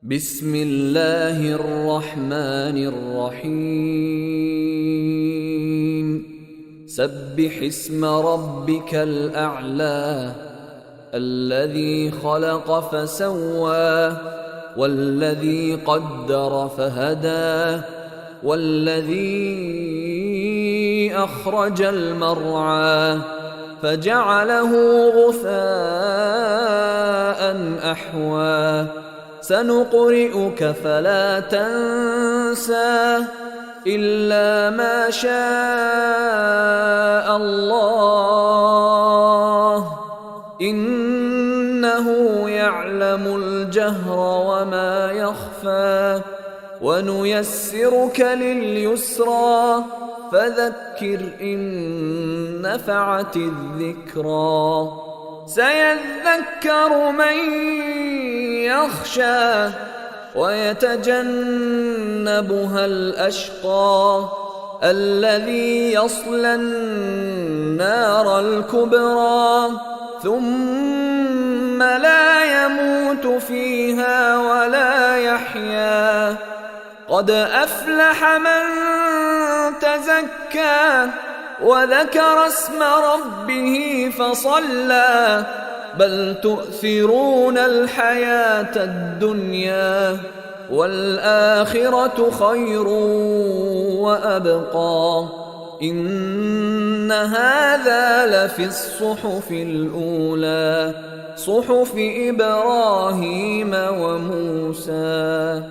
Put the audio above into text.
بسم الله الرحمن الرحيم سبح اسم ربك الأعلى الذي خلق فسوى والذي قدر فهدى والذي أخرج المرعى فجعله غثاء أحوى سنقرئك فلا تنسى إلا ما شاء الله إنه يعلم الجهر وما يخفى ونيسرك لليسرى فذكر إن نفعت الذكرى سيذكر من يخشى ويتجنبها الأشقى الذي يصلى النار الكبرى ثم لا يموت فيها ولا يحيا قد أفلح من تزكى وذكر اسم ربه فصلى بل تؤثرون الحياة الدنيا والآخرة خير وأبقى إن هذا لفي الصحف الأولى صحف إبراهيم وموسى